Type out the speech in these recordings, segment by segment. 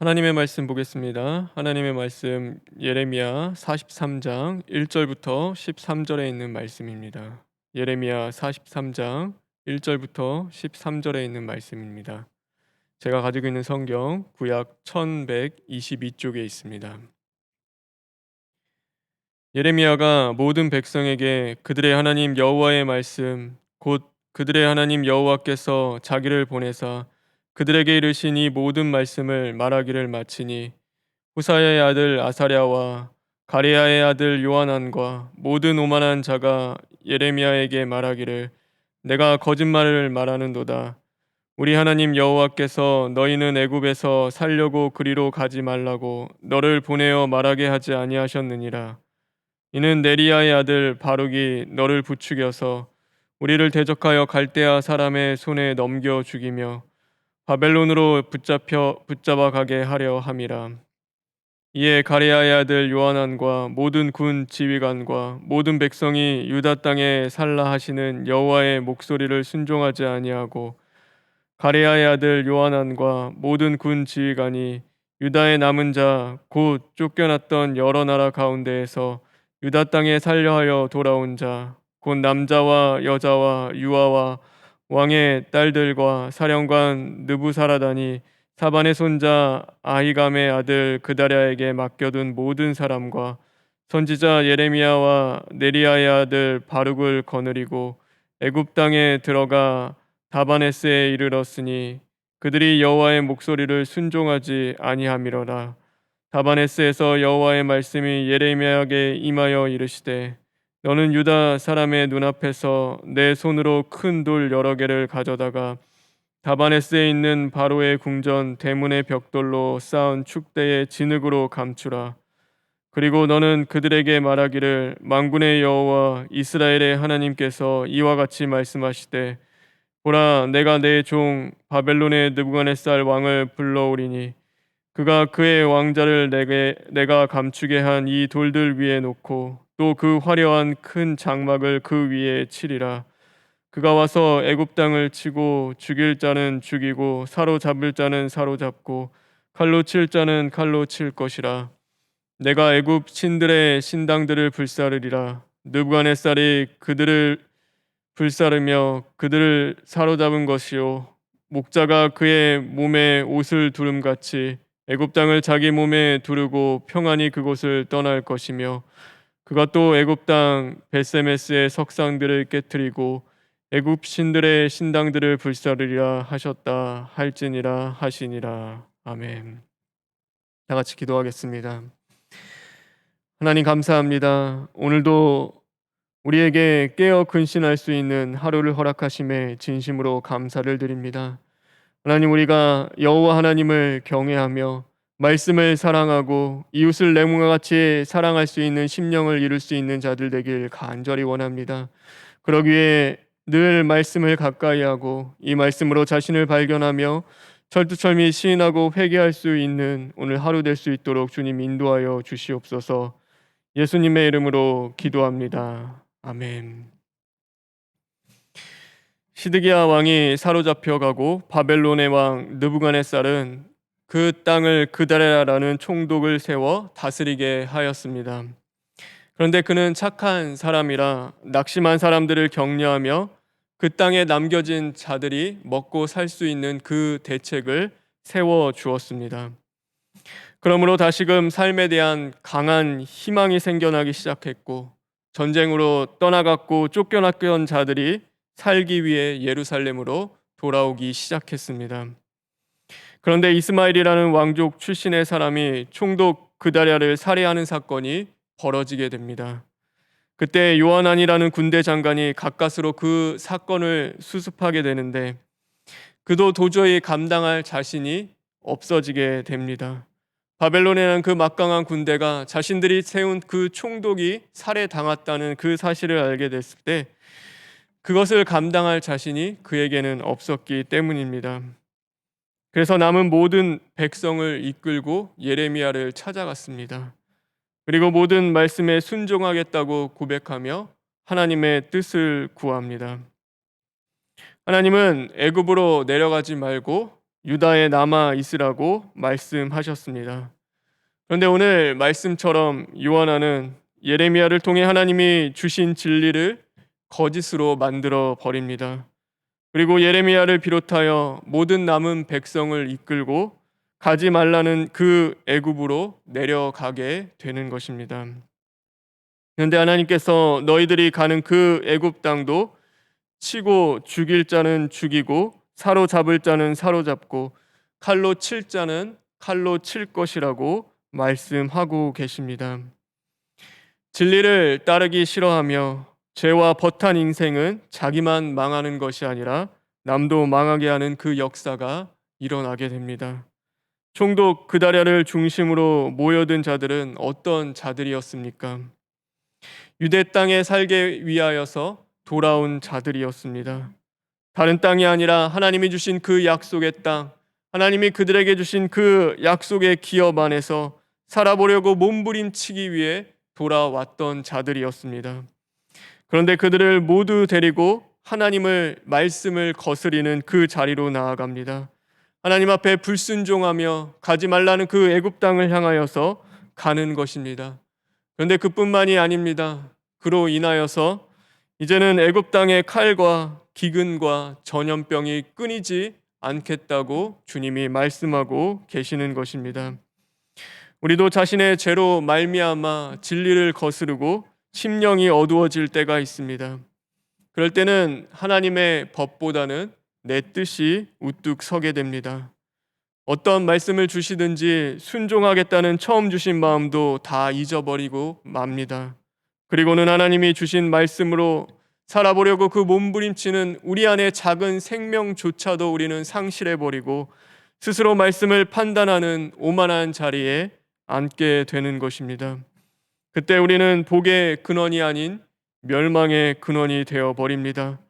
하나님의 말씀 보겠습니다. 하나님의 말씀 예레미야 43장 1절부터 13절에 있는 말씀입니다. 예레미야 43장 1절부터 13절에 있는 말씀입니다. 제가 가지고 있는 성경 구약 1122쪽에 있습니다. 예레미야가 모든 백성에게 그들의 하나님 여호와의 말씀 곧 그들의 하나님 여호와께서 자기를 보내사 그들에게 이르신 이 모든 말씀을 말하기를 마치니 후사야의 아들 아사랴와 가레야의 아들 요하난과 모든 오만한 자가 예레미야에게 말하기를 내가 거짓말을 말하는도다. 우리 하나님 여호와께서 너희는 애굽에서 살려고 그리로 가지 말라고 너를 보내어 말하게 하지 아니하셨느니라. 이는 네리야의 아들 바룩이 너를 부추겨서 우리를 대적하여 갈대아 사람의 손에 넘겨 죽이며 바벨론으로 붙잡아 가게 하려 함이라. 이에 가레야의 아들 요하난과 모든 군 지휘관과 모든 백성이 유다 땅에 살라 하시는 여호와의 목소리를 순종하지 아니하고 가레야의 아들 요하난과 모든 군 지휘관이 유다의 남은 자 곧 쫓겨났던 여러 나라 가운데에서 유다 땅에 살려하여 돌아온 자 곧 남자와 여자와 유아와 왕의 딸들과 사령관 느부사라다니 사반의 손자 아히감의 아들 그다랴에게 맡겨둔 모든 사람과 선지자 예레미야와 네리야의 아들 바룩을 거느리고 애굽 땅에 들어가 다바네스에 이르렀으니 그들이 여호와의 목소리를 순종하지 아니함이로라. 다바네스에서 여호와의 말씀이 예레미야에게 임하여 이르시되 너는 유다 사람의 눈앞에서 내 손으로 큰 돌 여러 개를 가져다가 다바네스에 있는 바로의 궁전 대문의 벽돌로 쌓은 축대의 진흙으로 감추라. 그리고 너는 그들에게 말하기를 만군의 여호와 이스라엘의 하나님께서 이와 같이 말씀하시되 보라 내가 내 종 바벨론의 느부갓네살 왕을 불러오리니 그가 그의 왕자를 내가 감추게 한 이 돌들 위에 놓고 또 그 화려한 큰 장막을 그 위에 치리라. 그가 와서 애굽 땅을 치고 죽일 자는 죽이고 사로잡을 자는 사로잡고 칼로 칠 자는 칼로 칠 것이라. 내가 애굽 신들의 신당들을 불사르리라. 느부갓네살이 그들을 불사르며 그들을 사로잡은 것이요 목자가 그의 몸에 옷을 두름같이 애굽 땅을 자기 몸에 두르고 평안히 그곳을 떠날 것이며 그가 또 애굽 땅 베세메스의 석상들을 깨뜨리고 애굽 신들의 신당들을 불사르리라 하셨다 할지니라 하시니라. 아멘. 다 같이 기도하겠습니다. 하나님 감사합니다. 오늘도 우리에게 깨어 근신할 수 있는 하루를 허락하심에 진심으로 감사를 드립니다. 하나님 우리가 여호와 하나님을 경외하며 말씀을 사랑하고 이웃을 내 몸과 같이 사랑할 수 있는 심령을 이룰 수 있는 자들 되길 간절히 원합니다. 그러기 위해 늘 말씀을 가까이 하고 이 말씀으로 자신을 발견하며 철두철미 시인하고 회개할 수 있는 오늘 하루 될 수 있도록 주님 인도하여 주시옵소서. 예수님의 이름으로 기도합니다. 아멘. 시드기야 왕이 사로잡혀 가고 바벨론의 왕 느부갓네살은 그 땅을 그다랴라는 총독을 세워 다스리게 하였습니다. 그런데 그는 착한 사람이라 낙심한 사람들을 격려하며 그 땅에 남겨진 자들이 먹고 살 수 있는 그 대책을 세워 주었습니다. 그러므로 다시금 삶에 대한 강한 희망이 생겨나기 시작했고 전쟁으로 떠나갔고 쫓겨났던 자들이 살기 위해 예루살렘으로 돌아오기 시작했습니다. 그런데 이스마엘이라는 왕족 출신의 사람이 총독 그다랴를 살해하는 사건이 벌어지게 됩니다. 그때 요하난이라는 군대 장관이 가까스로 그 사건을 수습하게 되는데 그도 도저히 감당할 자신이 없어지게 됩니다. 바벨론이라는 그 막강한 군대가 자신들이 세운 그 총독이 살해당했다는 그 사실을 알게 됐을 때 그것을 감당할 자신이 그에게는 없었기 때문입니다. 그래서 남은 모든 백성을 이끌고 예레미야를 찾아갔습니다. 그리고 모든 말씀에 순종하겠다고 고백하며 하나님의 뜻을 구합니다. 하나님은 애굽으로 내려가지 말고 유다에 남아 있으라고 말씀하셨습니다. 그런데 오늘 말씀처럼 요한아는 예레미야를 통해 하나님이 주신 진리를 거짓으로 만들어 버립니다. 그리고 예레미야를 비롯하여 모든 남은 백성을 이끌고 가지 말라는 그 애굽으로 내려가게 되는 것입니다. 그런데 하나님께서 너희들이 가는 그 애굽 땅도 치고 죽일 자는 죽이고 사로잡을 자는 사로잡고 칼로 칠 자는 칼로 칠 것이라고 말씀하고 계십니다. 진리를 따르기 싫어하며 죄와 벗한 인생은 자기만 망하는 것이 아니라 남도 망하게 하는 그 역사가 일어나게 됩니다. 총독 그다랴를 중심으로 모여든 자들은 어떤 자들이었습니까? 유대 땅에 살게 위하여서 돌아온 자들이었습니다. 다른 땅이 아니라 하나님이 주신 그 약속의 땅, 하나님이 그들에게 주신 그 약속의 기업 안에서 살아보려고 몸부림치기 위해 돌아왔던 자들이었습니다. 그런데 그들을 모두 데리고 하나님을 말씀을 거스리는 그 자리로 나아갑니다. 하나님 앞에 불순종하며 가지 말라는 그 애굽 땅을 향하여서 가는 것입니다. 그런데 그뿐만이 아닙니다. 그로 인하여서 이제는 애굽 땅의 칼과 기근과 전염병이 끊이지 않겠다고 주님이 말씀하고 계시는 것입니다. 우리도 자신의 죄로 말미암아 진리를 거스르고 심령이 어두워질 때가 있습니다. 그럴 때는 하나님의 법보다는 내 뜻이 우뚝 서게 됩니다. 어떤 말씀을 주시든지 순종하겠다는 처음 주신 마음도 다 잊어버리고 맙니다. 그리고는 하나님이 주신 말씀으로 살아보려고 그 몸부림치는 우리 안에 작은 생명조차도 우리는 상실해버리고 스스로 말씀을 판단하는 오만한 자리에 앉게 되는 것입니다. 그때 우리는 복의 근원이 아닌 멸망의 근원이 되어버립니다.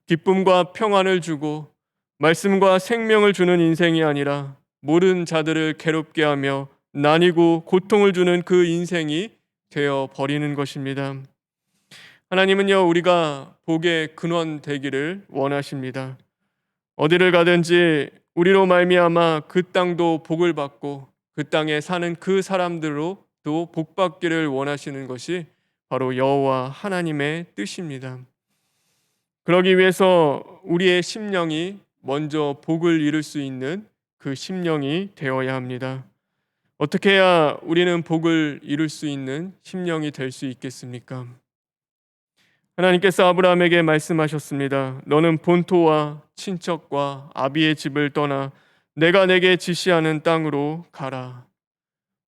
기쁨과 평안을 주고 말씀과 생명을 주는 인생이 아니라 모든 자들을 괴롭게 하며 나뉘고 고통을 주는 그 인생이 되어 버리는 것입니다. 하나님은요, 우리가 복의 근원 되기를 원하십니다. 어디를 가든지 우리로 말미암아 그 땅도 복을 받고 그 땅에 사는 그 사람들로 또 복받기를 원하시는 것이 바로 여호와 하나님의 뜻입니다. 그러기 위해서 우리의 심령이 먼저 복을 이룰 수 있는 그 심령이 되어야 합니다. 어떻게 해야 우리는 복을 이룰 수 있는 심령이 될 수 있겠습니까? 하나님께서 아브라함에게 말씀하셨습니다. 너는 본토와 친척과 아비의 집을 떠나 내가 내게 지시하는 땅으로 가라.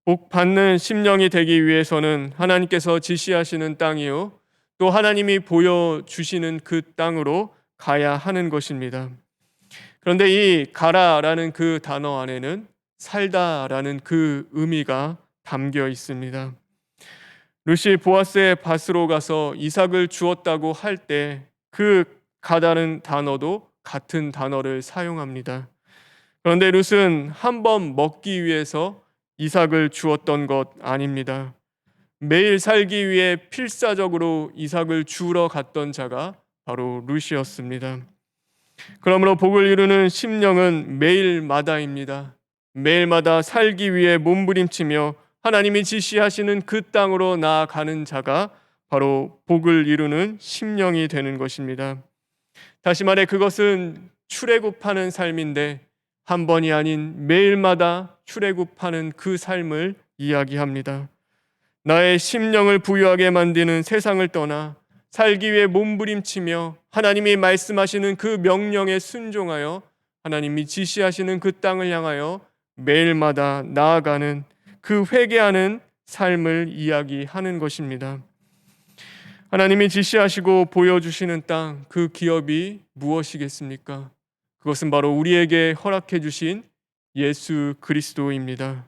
복 받는 심령이 되기 위해서는 하나님께서 지시하시는 땅이요, 또 하나님이 보여주시는 그 땅으로 가야 하는 것입니다. 그런데 이 가라라는 그 단어 안에는 살다라는 그 의미가 담겨 있습니다. 룻이 보아스의 밭으로 가서 이삭을 주었다고 할 때 그 가다는 단어도 같은 단어를 사용합니다. 그런데 룻은 한 번 먹기 위해서 이삭을 주었던 것 아닙니다. 매일 살기 위해 필사적으로 이삭을 주러 갔던 자가 바로 룻이었습니다. 그러므로 복을 이루는 심령은 매일마다입니다. 매일마다 살기 위해 몸부림치며 하나님이 지시하시는 그 땅으로 나아가는 자가 바로 복을 이루는 심령이 되는 것입니다. 다시 말해 그것은 출애굽하는 삶인데 한 번이 아닌 매일마다 출애굽하는 그 삶을 이야기합니다. 나의 심령을 부유하게 만드는 세상을 떠나 살기 위해 몸부림치며 하나님이 말씀하시는 그 명령에 순종하여 하나님이 지시하시는 그 땅을 향하여 매일마다 나아가는 그 회개하는 삶을 이야기하는 것입니다. 하나님이 지시하시고 보여주시는 땅, 그 기업이 무엇이겠습니까? 그것은 바로 우리에게 허락해 주신 예수 그리스도입니다.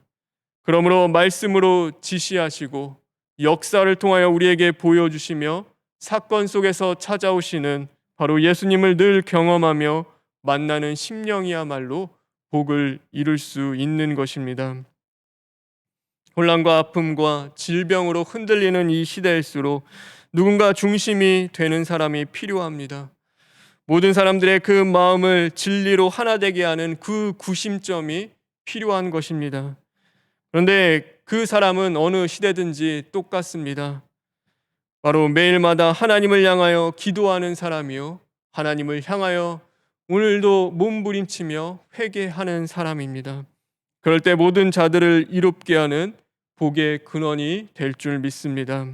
그러므로 말씀으로 지시하시고 역사를 통하여 우리에게 보여주시며 사건 속에서 찾아오시는 바로 예수님을 늘 경험하며 만나는 심령이야말로 복을 이룰 수 있는 것입니다. 혼란과 아픔과 질병으로 흔들리는 이 시대일수록 누군가 중심이 되는 사람이 필요합니다. 모든 사람들의 그 마음을 진리로 하나 되게 하는 그 구심점이 필요한 것입니다. 그런데 그 사람은 어느 시대든지 똑같습니다. 바로 매일마다 하나님을 향하여 기도하는 사람이요, 하나님을 향하여 오늘도 몸부림치며 회개하는 사람입니다. 그럴 때 모든 자들을 이롭게 하는 복의 근원이 될 줄 믿습니다.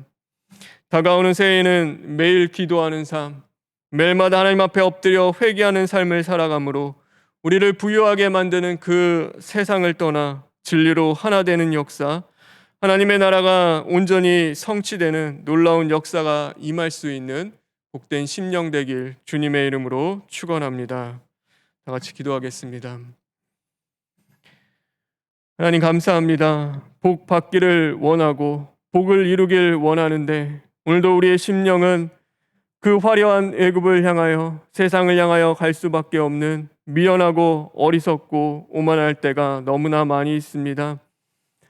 다가오는 새해에는 매일 기도하는 삶, 매일마다 하나님 앞에 엎드려 회개하는 삶을 살아가므로 우리를 부유하게 만드는 그 세상을 떠나 진리로 하나 되는 역사, 하나님의 나라가 온전히 성취되는 놀라운 역사가 임할 수 있는 복된 심령 되길 주님의 이름으로 축원합니다. 다 같이 기도하겠습니다. 하나님 감사합니다. 복 받기를 원하고 복을 이루길 원하는데 오늘도 우리의 심령은 그 화려한 애굽을 향하여 세상을 향하여 갈 수밖에 없는 미련하고 어리석고 오만할 때가 너무나 많이 있습니다.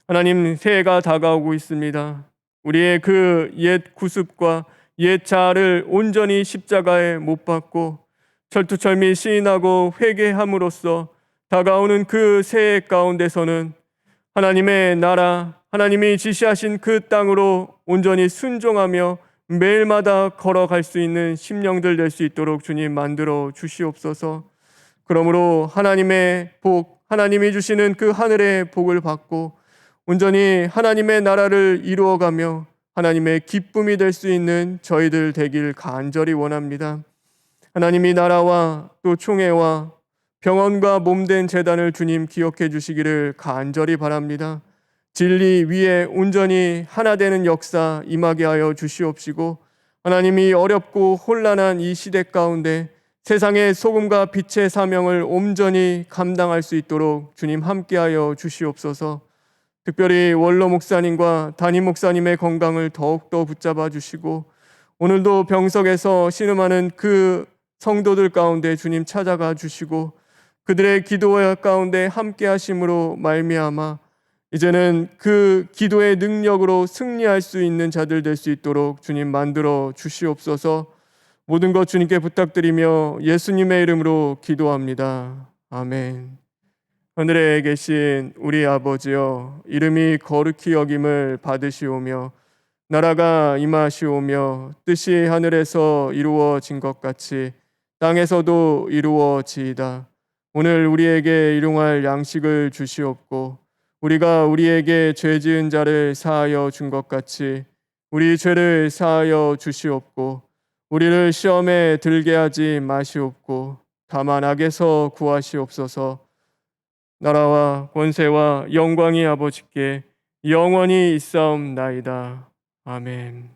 하나님, 새해가 다가오고 있습니다. 우리의 그 옛 구습과 옛 자아를 온전히 십자가에 못 박고 철두철미 시인하고 회개함으로써 다가오는 그 새해 가운데서는 하나님의 나라, 하나님이 지시하신 그 땅으로 온전히 순종하며 매일마다 걸어갈 수 있는 심령들 될 수 있도록 주님 만들어 주시옵소서. 그러므로 하나님의 복, 하나님이 주시는 그 하늘의 복을 받고 온전히 하나님의 나라를 이루어가며 하나님의 기쁨이 될 수 있는 저희들 되길 간절히 원합니다. 하나님이 나라와 또 총회와 병원과 몸된 재단을 주님 기억해 주시기를 간절히 바랍니다. 진리 위에 온전히 하나 되는 역사 임하게 하여 주시옵시고 하나님이 어렵고 혼란한 이 시대 가운데 세상의 소금과 빛의 사명을 온전히 감당할 수 있도록 주님 함께하여 주시옵소서. 특별히 원로 목사님과 담임 목사님의 건강을 더욱더 붙잡아 주시고 오늘도 병석에서 신음하는 그 성도들 가운데 주님 찾아가 주시고 그들의 기도 가운데 함께 하심으로 말미암아 이제는 그 기도의 능력으로 승리할 수 있는 자들 될 수 있도록 주님 만들어 주시옵소서. 모든 것 주님께 부탁드리며 예수님의 이름으로 기도합니다. 아멘. 하늘에 계신 우리 아버지여, 이름이 거룩히 여김을 받으시오며 나라가 임하시오며 뜻이 하늘에서 이루어진 것 같이 땅에서도 이루어지이다. 오늘 우리에게 일용할 양식을 주시옵고 우리가 우리에게 죄 지은 자를 사하여 준 것 같이 우리 죄를 사하여 주시옵고 우리를 시험에 들게 하지 마시옵고 다만 악에서 구하시옵소서. 나라와 권세와 영광이 아버지께 영원히 있사옵나이다. 아멘.